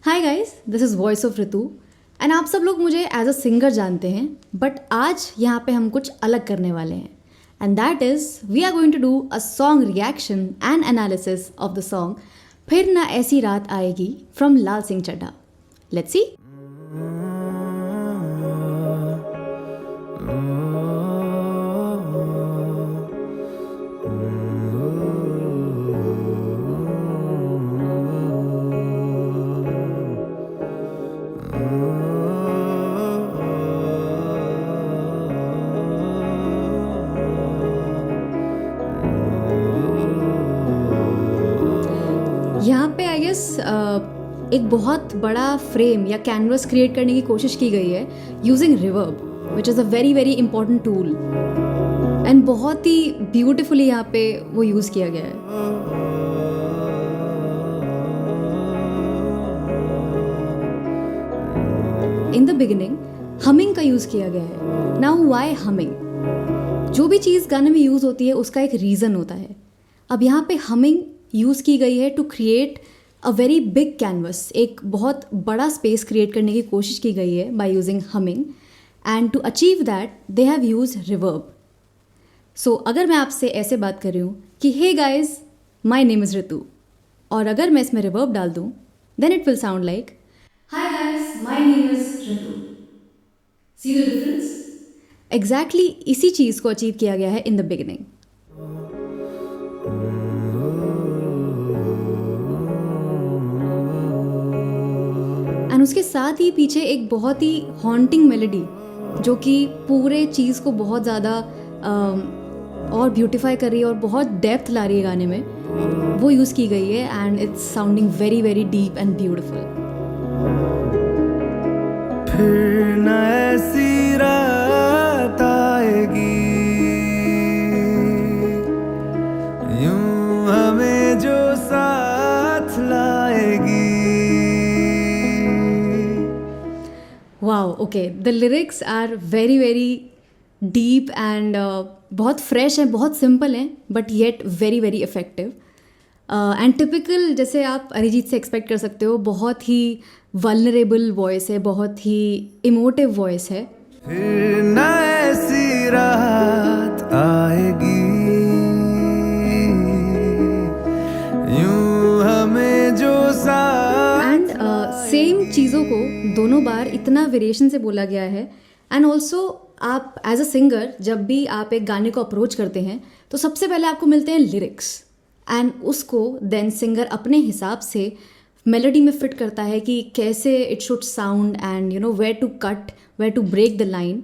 Hi guys, this is voice of Ritu and आप सब लोग मुझे एज अ सिंगर जानते हैं, बट आज यहाँ पे हम कुछ अलग करने वाले हैं and that is we are going to do a song reaction and analysis of the song फिर ना ऐसी रात आएगी from Laal Singh Chaddha. Let's see. यहाँ पे आई गेस एक बहुत बड़ा फ्रेम या कैनवस क्रिएट करने की कोशिश की गई है using reverb, which is a very very important tool and बहुत ही ब्यूटिफुली यहाँ पे वो यूज़ किया गया है. इन द बिगिनिंग हमिंग का यूज़ किया गया है. Now why humming? जो भी चीज़ गाने में यूज़ होती है उसका एक रीज़न होता है. अब यहाँ पे हमिंग यूज़ की गई है to create a very big canvas. एक बहुत बड़ा स्पेस क्रिएट करने की कोशिश की गई है by using humming and to achieve that they have use reverb. So अगर मैं आपसे ऐसे बात कर रही हूँ कि hey guys my name is Ritu, और अगर मैं इसमें रिवर्ब डाल दूँ then it will sound like hi guys my name is Ritu. See the difference? Exactly इसी चीज़ को अचीव किया गया है इन द बिगिनिंग. एंड उसके साथ ही पीछे एक बहुत ही हॉन्टिंग मेलोडी जो कि पूरे चीज़ को बहुत ज़्यादा और ब्यूटिफाई कर रही है और बहुत डेप्थ ला रही है गाने में, वो यूज़ की गई है and it's sounding very very deep and beautiful. फिर न ऐसी रात आएगी यूं हमें जो साथ लाएगी. Wow, okay, the lyrics are very very deep and बहुत फ्रेश हैं, बहुत सिंपल हैं, but yet very very effective and typical जैसे आप अरिजीत से एक्सपेक्ट कर सकते हो. बहुत ही वल्नरेबल वॉइस है, बहुत ही इमोटिव वॉइस है. फिर न ऐसी रात आएगी यूं हमें जो एंड सेम चीज़ों को दोनों बार इतना वेरिएशन से बोला गया है. एंड ऑल्सो आप एज अ सिंगर जब भी आप एक गाने को अप्रोच करते हैं तो सबसे पहले आपको मिलते हैं लिरिक्स एंड उसको देन सिंगर अपने हिसाब से मेलोडी में फिट करता है कि कैसे it should sound and you know where to cut, where to break the line.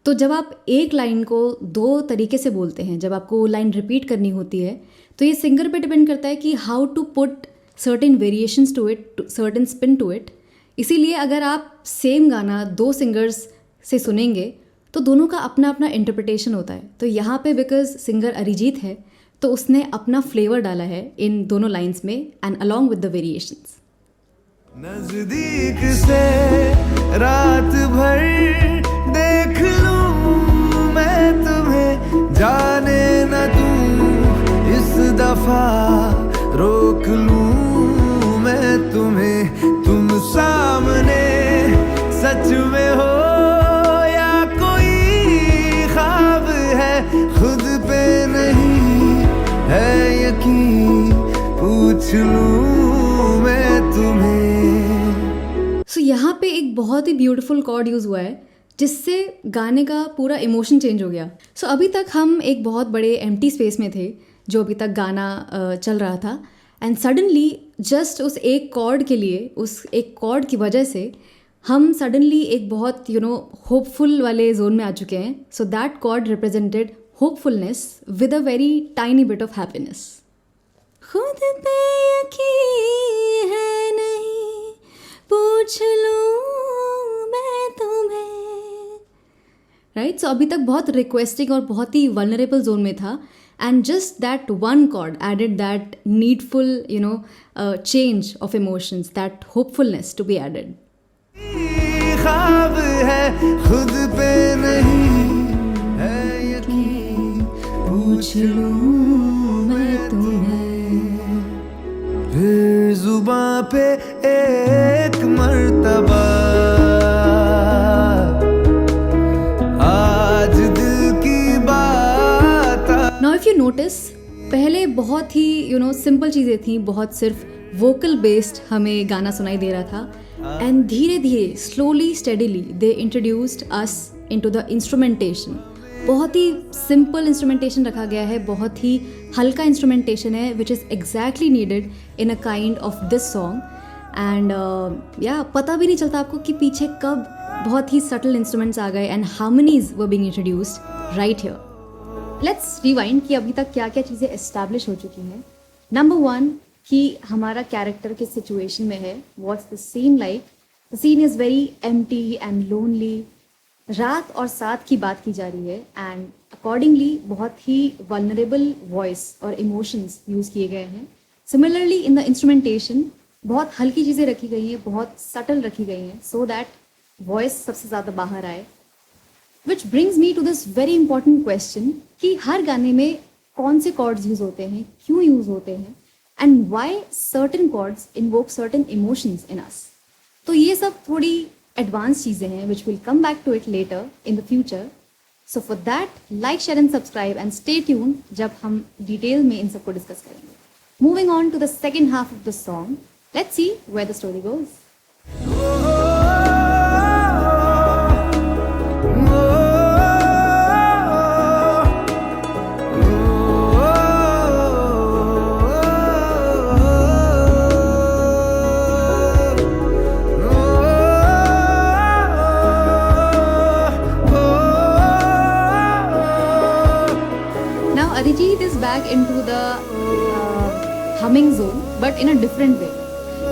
तो जब आप एक लाइन को दो तरीके से बोलते हैं, जब आपको वो लाइन रिपीट करनी होती है, तो ये सिंगर पे डिपेंड करता है कि how to put certain variations to it, certain spin to it. इसीलिए अगर आप सेम गाना दो सिंगर्स से सुनेंगे तो दोनों का अपना अपना इंटरप्रिटेशन होता है. तो यहाँ पे बिकॉज सिंगर अरिजीत है तो उसने अपना फ्लेवर डाला है इन दोनों लाइन्स में and along with the variations. नजदीक से रात भर देख लूं मैं तुम्हें, जाने न दूं इस दफा रोक लूं मैं तुम्हें. तुम सामने सच में हो या कोई ख्वाब है, खुद पे नहीं है यकीन, पूछ लूं मैं तुम्हें. सो यहाँ पे एक बहुत ही ब्यूटीफुल कॉर्ड यूज़ हुआ है जिससे गाने का पूरा इमोशन चेंज हो गया. सो अभी तक हम एक बहुत बड़े एम्प्टी स्पेस में थे जो अभी तक गाना चल रहा था एंड सडनली जस्ट उस एक कॉर्ड के लिए, उस एक कॉर्ड की वजह से हम सडनली एक बहुत होपफुल वाले जोन में आ चुके हैं. So that chord represented hopefulness with a very tiny bit of happiness. खुद पे यकीन है नहीं, पूछ लूं मैं तुम्हें. राइट, सो अभी तक बहुत रिक्वेस्टिंग और बहुत ही वल्नरेबल जोन में था and just that one chord added that needful change of emotions, that hopefulness to be added. ख्वाब है खुद पे नहीं है यकीन, पूछ लूं मैं तुम्हें. फिर जुबां पे एक नोटिस पहले बहुत ही सिंपल चीज़ें थी, बहुत सिर्फ वोकल बेस्ड हमें गाना सुनाई दे रहा था, एंड धीरे धीरे slowly steadily they introduced us into the instrumentation. बहुत ही सिंपल इंस्ट्रूमेंटेशन रखा गया है, बहुत ही हल्का इंस्ट्रूमेंटेशन है, which is exactly needed in a kind of this song. And पता भी नहीं चलता आपको कि पीछे कब बहुत ही सटल इंस्ट्रूमेंट्स आ गए and harmonies were being introduced right here. Let's rewind कि अभी तक क्या क्या चीज़ें एस्टैब्लिश हो चुकी हैं। नंबर 1 कि हमारा कैरेक्टर किस सिचुएशन में है, what's the scene like. The scene is very empty and lonely. रात और साथ की बात की जा रही है एंड अकॉर्डिंगली बहुत ही वल्नरेबल वॉइस और इमोशंस यूज़ किए गए हैं। सिमिलरली इन द इंस्ट्रूमेंटेशन बहुत हल्की चीज़ें रखी गई हैं, बहुत सटल रखी गई हैं, सो दैट वॉइस सबसे ज़्यादा बाहर आए। Which brings me to this very important question कि हर गाने में कौन से कॉर्ड्स यूज़ होते हैं, क्यों यूज़ होते हैं, and why certain chords invoke certain emotions in us. तो ये सब थोड़ी एडवांस चीज़ें हैं which will come back to it later in the future. So for that like share and subscribe and stay tune जब हम डिटेल में इन सबको डिस्कस करेंगे। Moving on to the second half of the song, let's see where the story goes. Arijit is back into the humming zone but in a different way.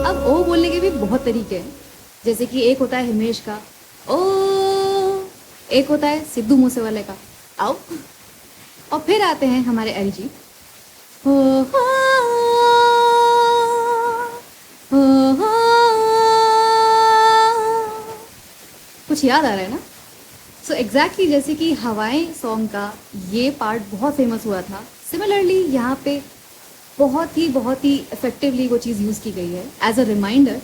अब ओ बोलने के भी बहुत तरीके हैं, जैसे कि एक होता है हिमेश का ओ, एक होता है सिद्धू मूसेवाले का आओ, और फिर आते हैं हमारे अरिजीत हो हो हो हो। कुछ याद आ रहा है ना? सो एग्जैक्टली जैसे कि हवाएं सॉन्ग का ये पार्ट बहुत फेमस हुआ था, सिमिलरली यहाँ पे बहुत ही इफेक्टिवली वो चीज़ यूज़ की गई है एज अ रिमाइंडर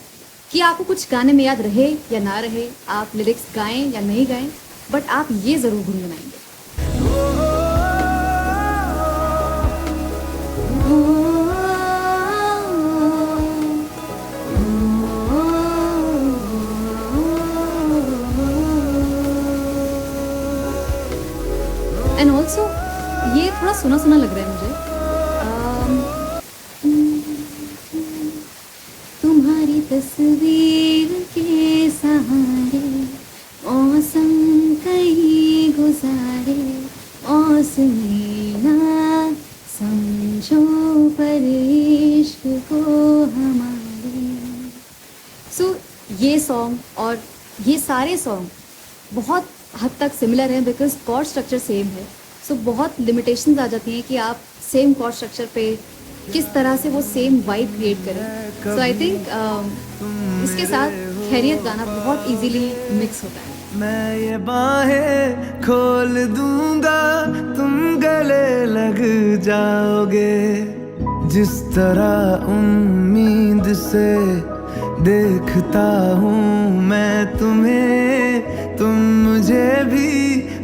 कि आपको कुछ गाने में याद रहे या ना रहे, आप लिरिक्स गाएं या नहीं गाएं, बट आप ये ज़रूर गुनगुनाएंगे। एंड ऑल्सो ये थोड़ा सुना सुना लग रहा है मुझे। तुम्हारी तस्वीर के सहारे मौसम कहीं गुजारे, मौसमी ना समझो पर इश्क को हमारे। सो ये सॉन्ग और ये सारे सॉन्ग बहुत हद तक सिमिलर हैं बिकॉज कॉर्ड स्ट्रक्चर सेम है। सो बहुत लिमिटेशंस आ जाती हैं कि आप सेम कॉर्ड स्ट्रक्चर पे किस तरह से वो सेम वाइब क्रिएट करें। सो आई थिंक इसके साथ खैरियत गाना बहुत इजीली मिक्स होता है। मैं ये बाहें खोल दूंगा, तुम गले लग जाओगे, जिस तरह उम्मीद से देखता हूँ मैं तुम्हें, तुम मुझे भी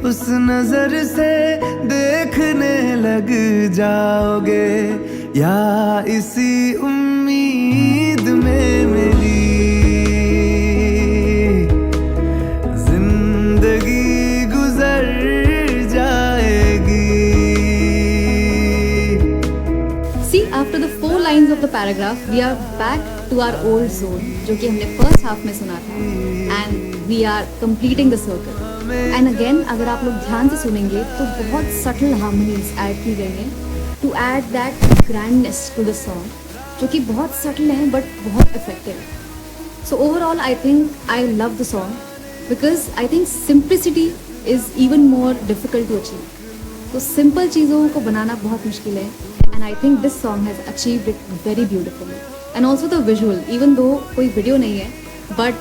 उस नजर से देखने लग जाओगे, या इसी उम्मीद में मेरी जिंदगी गुजर जाएगी। See, after the 4 lines of the paragraph, we are back to our old zone, जो कि हमने फर्स्ट हाफ में सुना था, and we are completing the circle. And again, अगर आप लोग ध्यान से सुनेंगे तो बहुत सटल हार्मनीज ऐड की गई हैं to add that grandness to the song, जो कि बहुत सटल हैं बट बहुत इफेक्टिव है। So overall I think I love the song because I think simplicity is even more difficult to achieve. तो सिंपल चीज़ों को बनाना बहुत मुश्किल है, and I think this song has achieved it very beautifully. And also the visual, even though कोई video नहीं है, but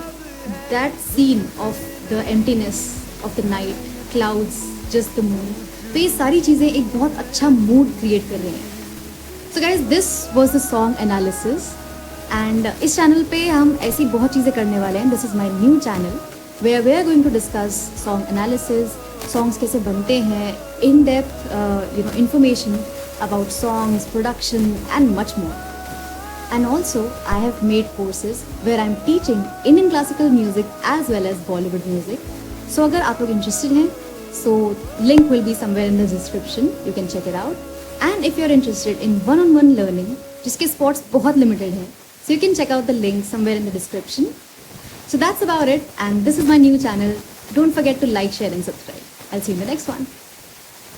that scene of the emptiness of the night, clouds, just the moon, तो ये सारी चीज़ें एक बहुत अच्छा मूड क्रिएट कर रही हैं। So guys, this was the song analysis, and इस चैनल पे हम ऐसी बहुत चीज़ें करने वाले हैं। This is my new channel where we are going to discuss song analysis, songs कैसे बनते हैं, in depth information about songs, production, and much more. And also, I have made courses where I'm teaching Indian classical music as well as Bollywood music. So अगर आप लोग interested हैं, so link will be somewhere in the description. You can check it out. And if you're interested in one-on-one learning, जिसके spots बहुत limited हैं, so you can check out the link somewhere in the description. So that's about it. And this is my new channel. Don't forget to like, share, and subscribe. I'll see you in the next one.